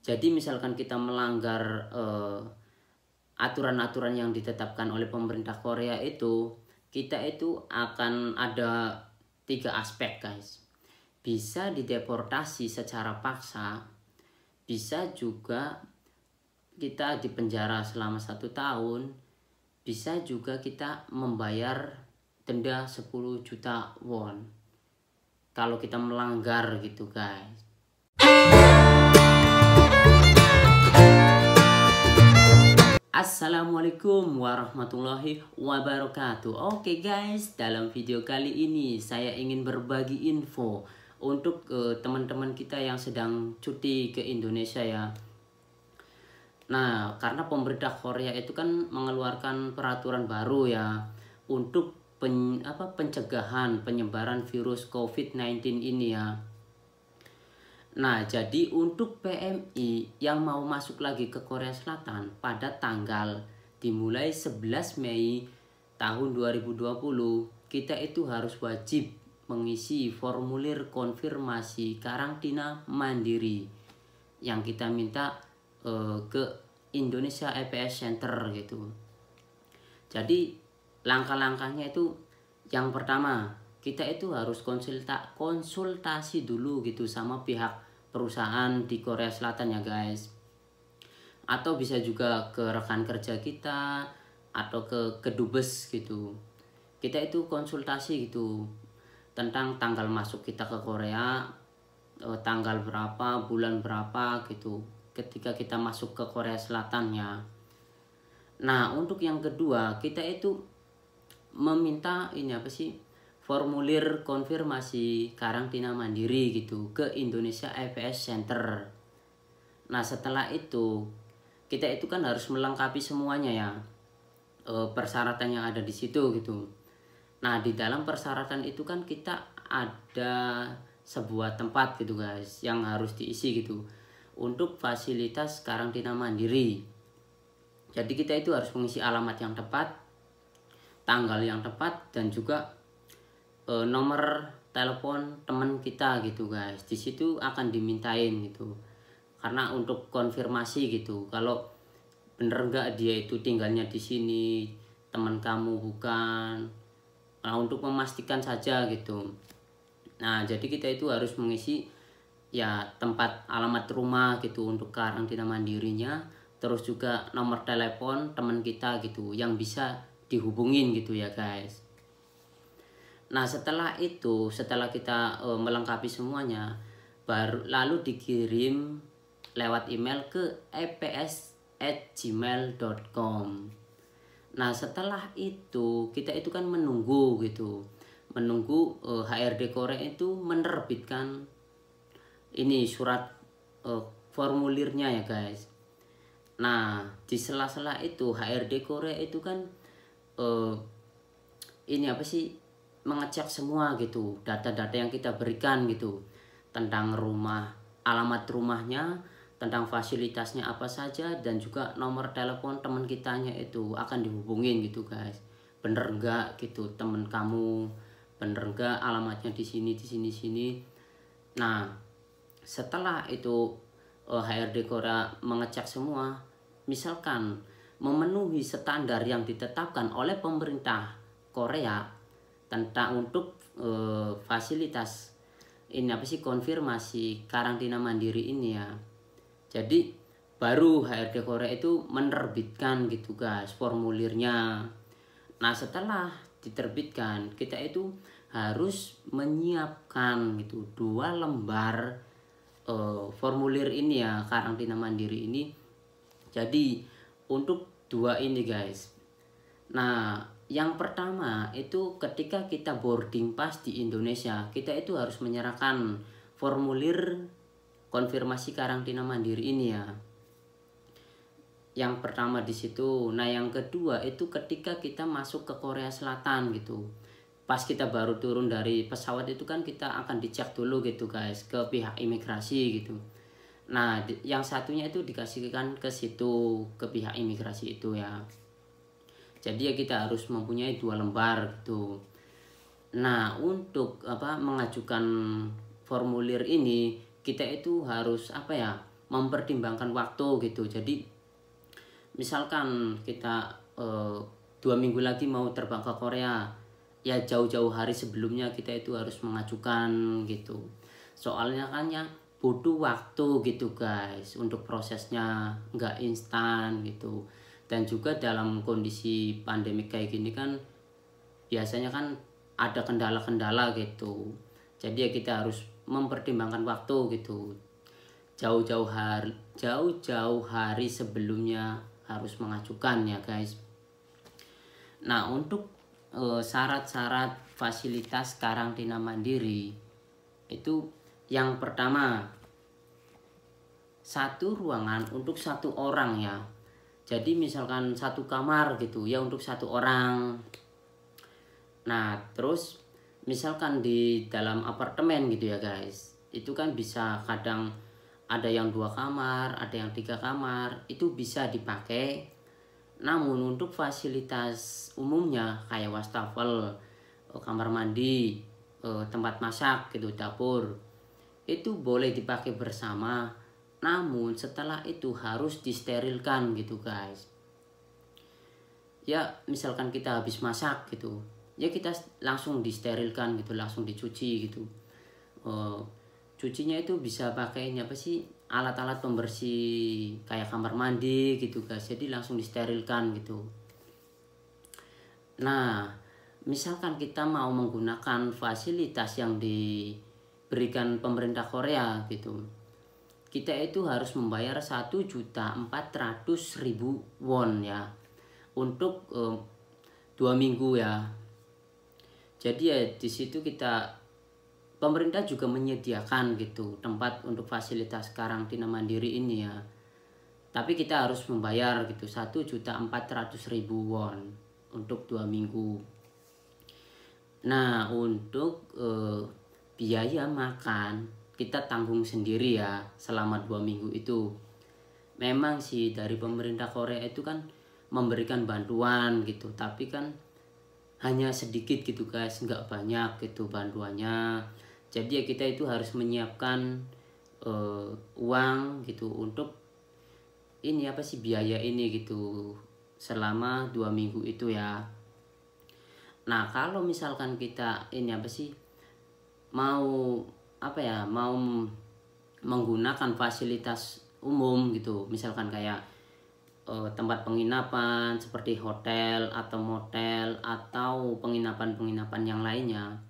Jadi misalkan kita melanggar aturan-aturan yang ditetapkan oleh pemerintah Korea itu, kita itu akan ada 3 aspek guys. Bisa dideportasi secara paksa, bisa juga kita dipenjara selama 1 tahun, bisa juga kita membayar denda 10 juta won kalau kita melanggar gitu guys. Assalamualaikum warahmatullahi wabarakatuh. Oke guys, dalam video kali ini saya ingin berbagi info untuk teman-teman kita yang sedang cuti ke Indonesia ya. Nah, karena pemerintah Korea itu kan mengeluarkan peraturan baru ya untuk pencegahan penyebaran virus COVID-19 ini ya. Nah, jadi untuk PMI yang mau masuk lagi ke Korea Selatan pada tanggal dimulai 11 Mei tahun 2020, kita itu harus wajib mengisi formulir konfirmasi karantina mandiri yang kita minta ke Indonesia EPS Center gitu. Jadi langkah-langkahnya itu yang pertama, kita itu harus konsultasi dulu gitu sama pihak perusahaan di Korea Selatan ya guys. Atau bisa juga ke rekan kerja kita atau ke kedubes gitu. Kita itu konsultasi gitu tentang tanggal masuk kita ke Korea, tanggal berapa, bulan berapa gitu ketika kita masuk ke Korea Selatan ya. Nah, untuk yang kedua, kita itu meminta formulir konfirmasi karantina mandiri gitu ke Indonesia EPS Center. Nah, setelah itu kita itu kan harus melengkapi semuanya ya, persyaratan yang ada di situ gitu. Nah, di dalam persyaratan itu kan kita ada sebuah tempat gitu guys yang harus diisi gitu untuk fasilitas karantina mandiri. Jadi kita itu harus mengisi alamat yang tepat, tanggal yang tepat, dan juga nomor telepon teman kita gitu guys. Di situ akan dimintain gitu. Karena untuk konfirmasi gitu, kalau bener nggak dia itu tinggalnya di sini, teman kamu bukan. Nah, untuk memastikan saja gitu. Nah, jadi kita itu harus mengisi ya tempat alamat rumah gitu untuk karantina mandirinya, terus juga nomor telepon teman kita gitu yang bisa dihubungin gitu ya guys. Nah, setelah kita melengkapi semuanya, lalu dikirim lewat email ke eps@gmail.com. Nah, setelah itu kita itu kan menunggu HRD Korea itu menerbitkan ini surat formulirnya ya guys. Nah, di sela-sela itu HRD Korea itu kan mengecek semua gitu data-data yang kita berikan gitu tentang rumah, alamat rumahnya, tentang fasilitasnya apa saja, dan juga nomor telepon teman kitanya itu akan dihubungin gitu guys. Bener enggak gitu temen kamu, bener enggak alamatnya di sini. Nah, setelah itu HRD Korea mengecek semua, misalkan memenuhi standar yang ditetapkan oleh pemerintah Korea tentang untuk fasilitas konfirmasi karantina mandiri ini ya. Jadi baru HRD Korea itu menerbitkan gitu guys formulirnya. Nah, setelah diterbitkan, kita itu harus menyiapkan gitu 2 lembar formulir ini ya, karantina mandiri ini. Jadi untuk 2 ini guys. Nah, yang pertama itu ketika kita boarding pass di Indonesia, kita itu harus menyerahkan formulir konfirmasi karantina mandiri ini ya. Yang pertama di situ. Nah, yang kedua itu ketika kita masuk ke Korea Selatan gitu. Pas kita baru turun dari pesawat itu kan kita akan dicek dulu gitu guys ke pihak imigrasi gitu. Nah, yang satunya itu dikasihkan ke situ, ke pihak imigrasi itu ya. Jadi ya kita harus mempunyai 2 lembar gitu. Nah, untuk mengajukan formulir ini kita itu harus mempertimbangkan waktu gitu. Jadi misalkan kita 2 minggu lagi mau terbang ke Korea, ya jauh-jauh hari sebelumnya kita itu harus mengajukan gitu. Soalnya kan ya butuh waktu gitu guys, untuk prosesnya nggak instan gitu. Dan juga dalam kondisi pandemi kayak gini kan biasanya kan ada kendala-kendala gitu. Jadi ya kita harus mempertimbangkan waktu gitu. Jauh-jauh hari sebelumnya harus mengajukan ya guys. Nah, untuk syarat-syarat fasilitas karantina mandiri itu yang pertama, 1 ruangan untuk 1 orang ya. Jadi misalkan 1 kamar gitu ya untuk 1 orang. Nah, terus misalkan di dalam apartemen gitu ya guys, itu kan bisa kadang ada yang 2 kamar, ada yang 3 kamar, itu bisa dipakai. Namun untuk fasilitas umumnya kayak wastafel, kamar mandi, tempat masak gitu, dapur, itu boleh dipakai bersama. Namun setelah itu harus disterilkan gitu guys. Ya misalkan kita habis masak gitu, ya kita langsung disterilkan gitu, langsung dicuci gitu. Cucinya itu bisa pakai apa sih, alat-alat pembersih kayak kamar mandi gitu guys, jadi langsung disterilkan gitu. Nah, misalkan kita mau menggunakan fasilitas yang diberikan pemerintah Korea gitu, kita itu harus membayar 1.400.000 won ya untuk 2 minggu ya. Jadi ya di situ pemerintah juga menyediakan gitu tempat untuk fasilitas karantina mandiri ini ya. Tapi kita harus membayar gitu 1.400.000 won untuk 2 minggu. Nah, untuk biaya makan kita tanggung sendiri ya selama 2 minggu itu. Memang sih dari pemerintah Korea itu kan memberikan bantuan gitu, tapi kan hanya sedikit gitu guys, nggak banyak gitu bantuannya. Jadi ya kita itu harus menyiapkan uang gitu untuk ini apa sih, biaya ini gitu selama 2 minggu itu ya. Nah, kalau misalkan kita ini apa sih, mau apa ya, mau menggunakan fasilitas umum gitu, misalkan kayak tempat penginapan seperti hotel atau motel atau penginapan-penginapan yang lainnya,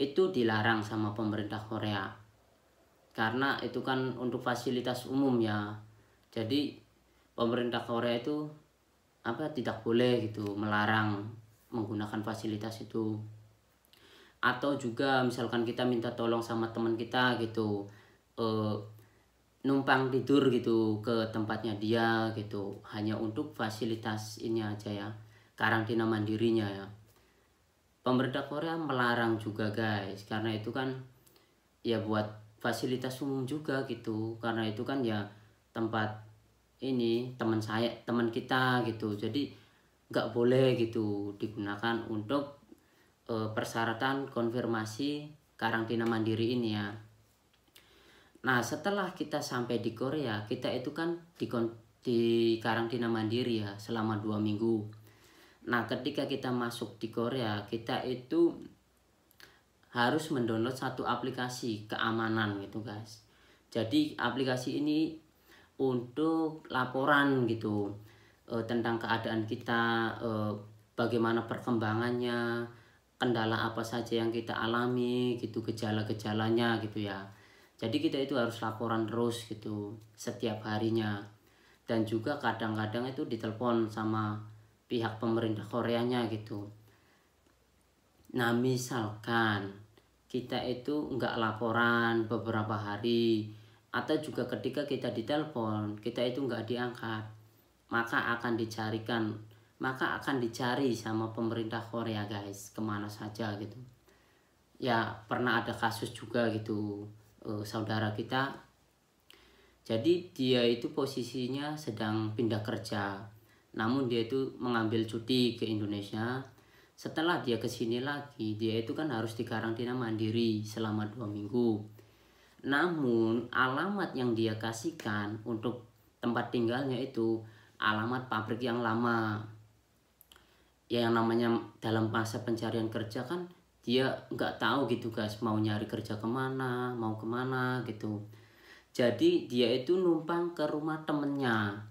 itu dilarang sama pemerintah Korea karena itu kan untuk fasilitas umum ya. Jadi pemerintah Korea itu tidak boleh gitu melarang menggunakan fasilitas itu. Atau juga misalkan kita minta tolong sama teman kita gitu, numpang tidur gitu ke tempatnya dia gitu, hanya untuk fasilitas ini aja ya, karantina mandirinya ya. Pemerintah Korea melarang juga guys, karena itu kan ya buat fasilitas umum juga gitu, karena itu kan ya tempat ini teman kita gitu, jadi nggak boleh gitu digunakan untuk persyaratan konfirmasi karantina mandiri ini ya. Nah, setelah kita sampai di Korea, kita itu kan di karantina mandiri ya selama 2 minggu. Nah, ketika kita masuk di Korea, kita itu harus mendownload 1 aplikasi keamanan gitu guys. Jadi aplikasi ini untuk laporan gitu tentang keadaan kita, bagaimana perkembangannya, kendala apa saja yang kita alami gitu, gejala-gejalanya gitu ya. Jadi kita itu harus laporan terus gitu setiap harinya. Dan juga kadang-kadang itu ditelepon sama pihak pemerintah Koreanya gitu. Nah, misalkan kita itu nggak laporan beberapa hari, atau juga ketika kita ditelepon kita itu nggak diangkat, maka akan dicari sama pemerintah Korea guys kemana saja gitu ya. Pernah ada kasus juga gitu, saudara kita, jadi dia itu posisinya sedang pindah kerja, namun dia itu mengambil cuti ke Indonesia. Setelah dia kesini lagi, dia itu kan harus dikarantina mandiri selama 2 minggu. Namun alamat yang dia kasihkan untuk tempat tinggalnya itu alamat pabrik yang lama. Ya, yang namanya dalam masa pencarian kerja kan dia nggak tahu gitu guys, mau nyari kerja kemana, mau kemana gitu. Jadi dia itu numpang ke rumah temennya.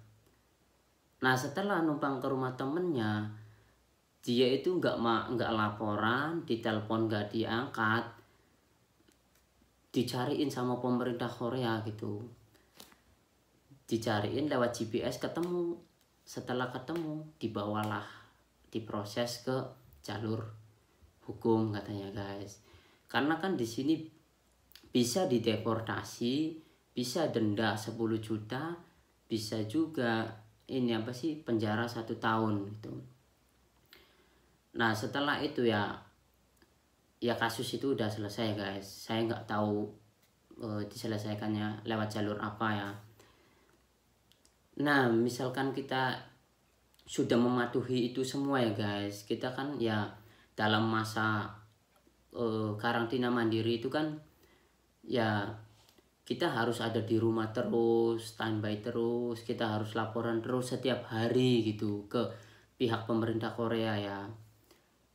Nah setelah numpang ke rumah temennya, dia itu nggak laporan, ditelepon nggak diangkat, dicariin sama pemerintah Korea gitu, dicariin lewat GPS, ketemu. Setelah ketemu, dibawalah, diproses ke jalur hukum katanya guys. Karena kan di sini bisa dideportasi, bisa denda 10 juta, bisa juga ini apa sih, penjara 1 tahun gitu. Nah setelah itu ya kasus itu udah selesai guys. Saya nggak tahu diselesaikannya lewat jalur apa ya. Nah misalkan kita sudah mematuhi itu semua ya guys, kita kan ya dalam masa karantina mandiri itu kan ya kita harus ada di rumah terus, standby terus, kita harus laporan terus setiap hari gitu ke pihak pemerintah Korea ya.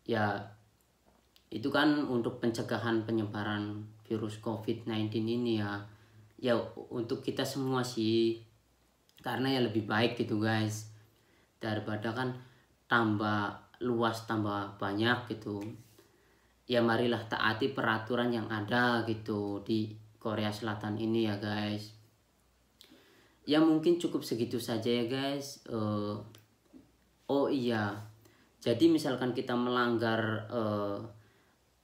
Ya itu kan untuk pencegahan penyebaran virus COVID-19 ini ya. Ya untuk kita semua sih, karena ya lebih baik gitu guys, daripada kan tambah luas tambah banyak gitu. Ya marilah taati peraturan yang ada gitu di Korea Selatan ini ya guys. Ya mungkin cukup segitu saja ya guys. Oh iya, jadi misalkan kita melanggar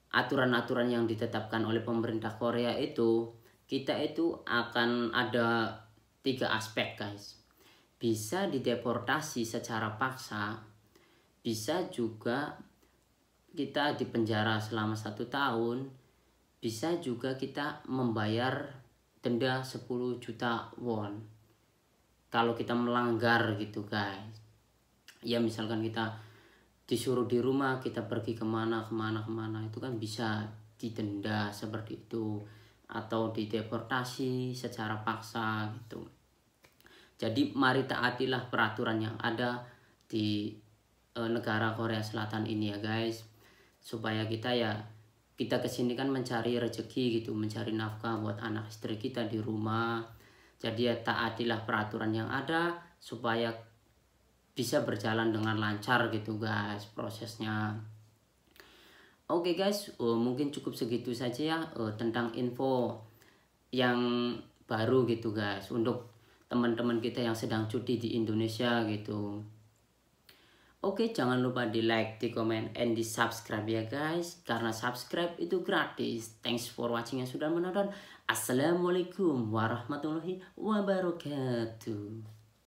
aturan-aturan yang ditetapkan oleh pemerintah Korea itu, kita itu akan ada 3 aspek guys. Bisa dideportasi secara paksa, bisa juga kita dipenjara selama 1 tahun, bisa juga kita membayar denda 10 juta won kalau kita melanggar gitu guys. Ya misalkan kita disuruh di rumah, kita pergi kemana itu kan bisa didenda seperti itu, atau dideportasi secara paksa gitu. Jadi mari taatilah peraturan yang ada di negara Korea Selatan ini ya guys, supaya kita kesini kan mencari rezeki gitu, mencari nafkah buat anak istri kita di rumah. Jadi ya taatilah peraturan yang ada supaya bisa berjalan dengan lancar gitu guys prosesnya. Oke guys, mungkin cukup segitu saja ya tentang info yang baru gitu guys, untuk teman-teman kita yang sedang cuti di Indonesia gitu. Oke, jangan lupa di like, di komen, and di subscribe ya guys, karena subscribe itu gratis. Thanks for watching yang sudah menonton. Assalamualaikum warahmatullahi wabarakatuh.